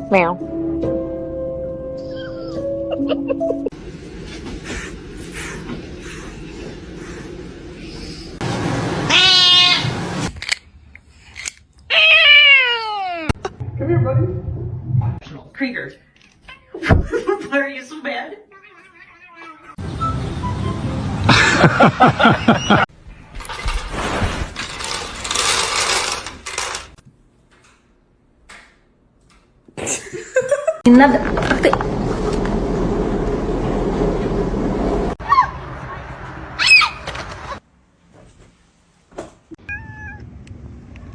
Meow. Come here, buddy. Krieger. Why are you so bad? Nada.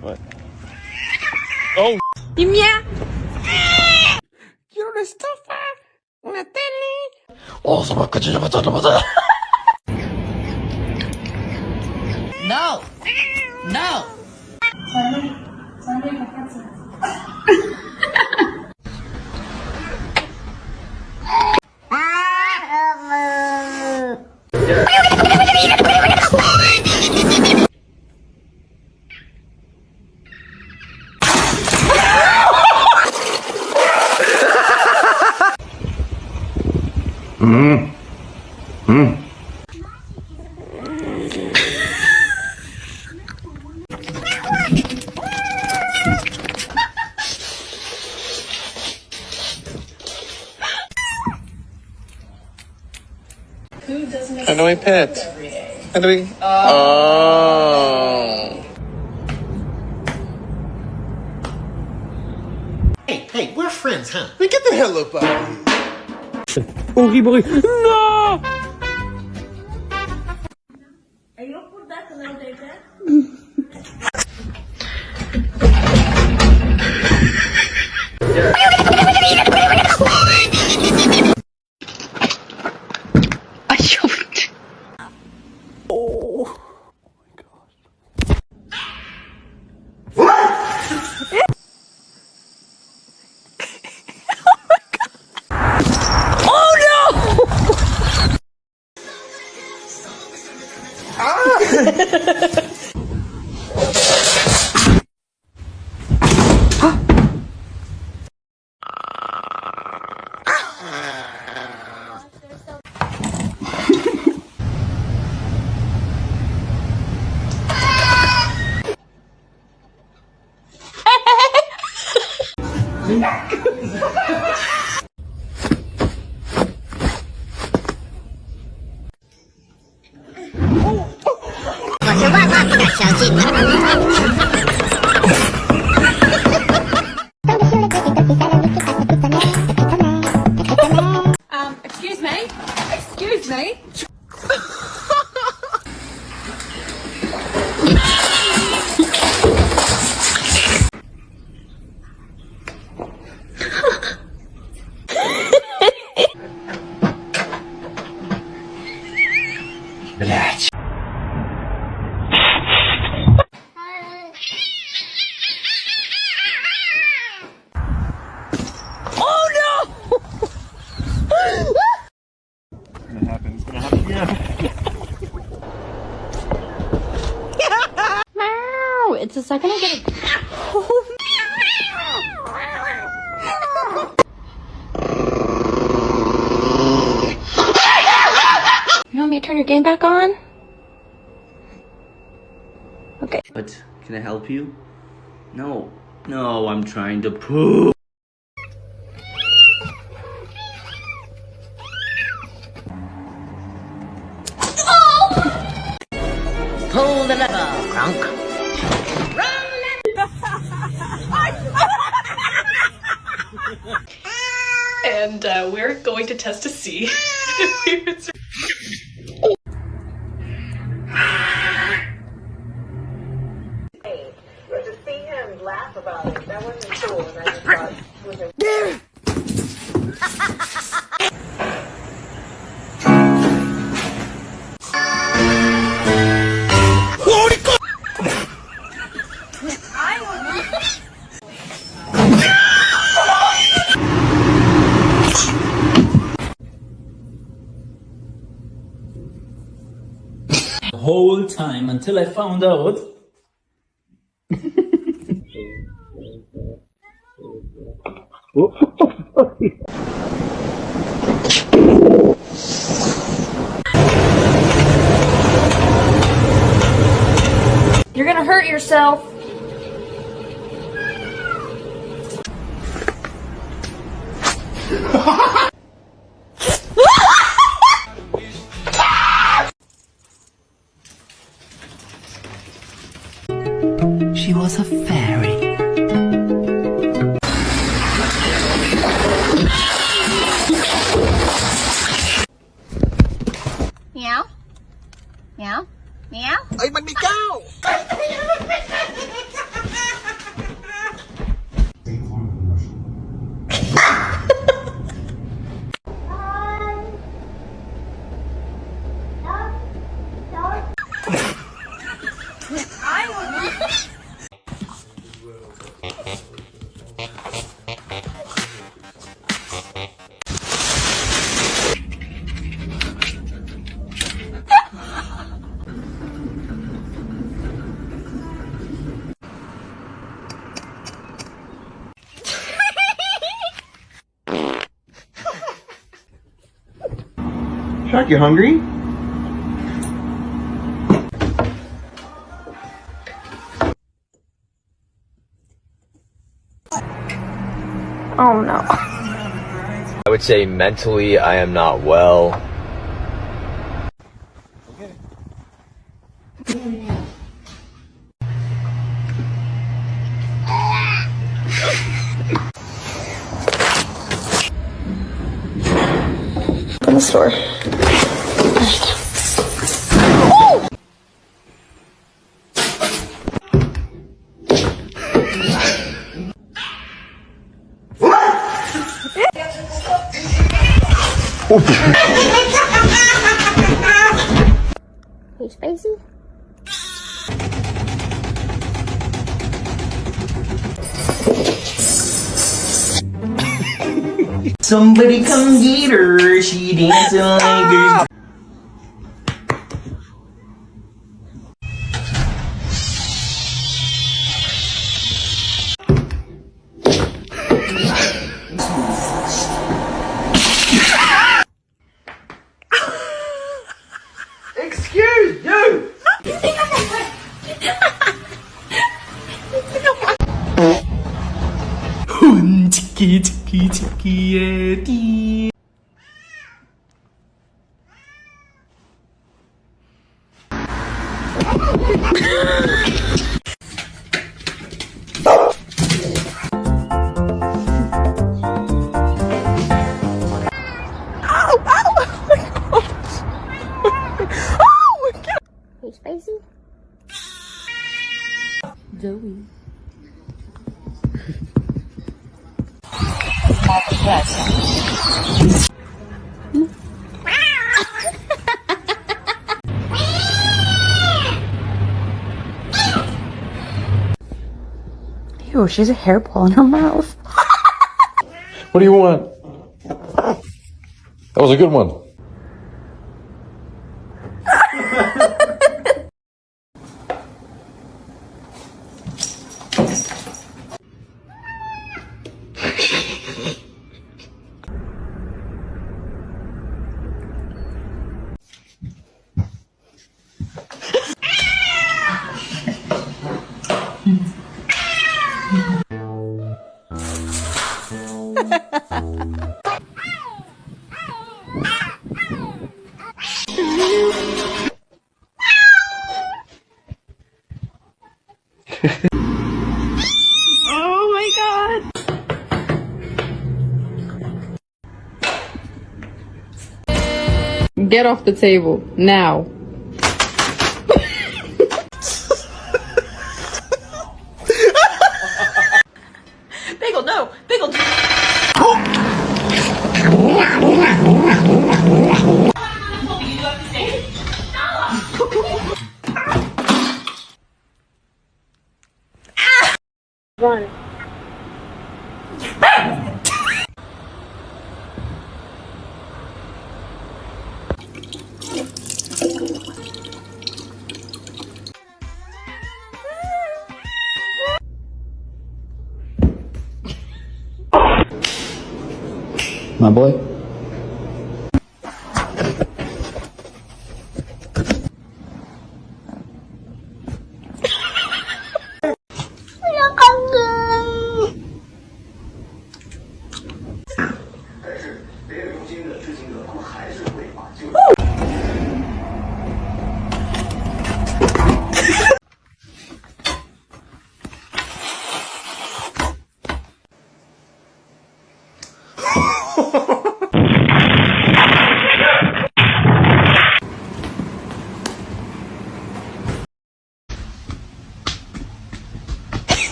What? Oh! Imia. Quiero una estufa, una tele. Oh, se me cayó la patata. No! No! How do I pet? How do we? Oh. Hey, we're friends, huh? Hey, get the hell up out of here. Horrible. No! Excuse me. Excuse me. It's gonna happen again. Meow. It's the second I get it. You want me to turn your game back on? Okay. What? Can I help you? No. No, I'm trying to poop. Pull the lever, Kronk. And we're going to test to see if we would survive. But to see him laugh about it, that wasn't cool. And I just thought it was a Holy whole time until I found out. You're gonna hurt yourself. She was a fairy. Meow. Meow. Meow. Ay, mag-meow! Shark, you hungry? Oh no. I would say mentally I am not well. In the store. Hey, Spacey. Somebody come get her, she dancing like this. Excuse you! Tiki tiki tiki yeti. Hey, Spacey. Joey. Ew, she has a hairball in her mouth. What do you want? That was a good one. Oh my god. Get off the table, now. Bagel, no! Bagel! Run. My boy?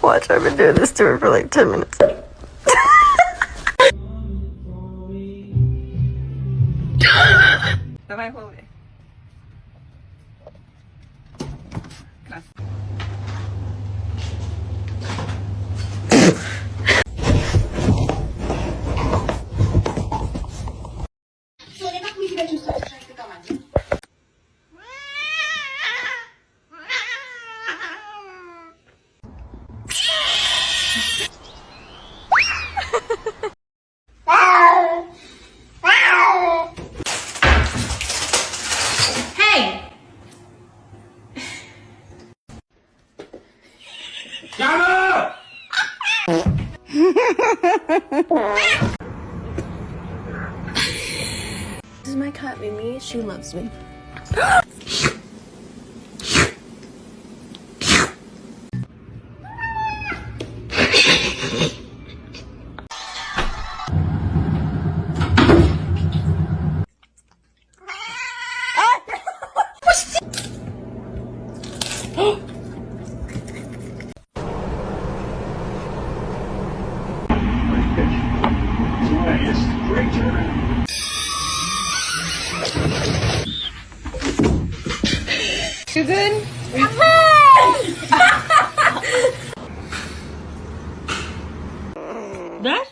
Watch, I've been doing this to her for like 10 minutes. Давай голови. This is my cat, Mimi. She loves me. You good? That?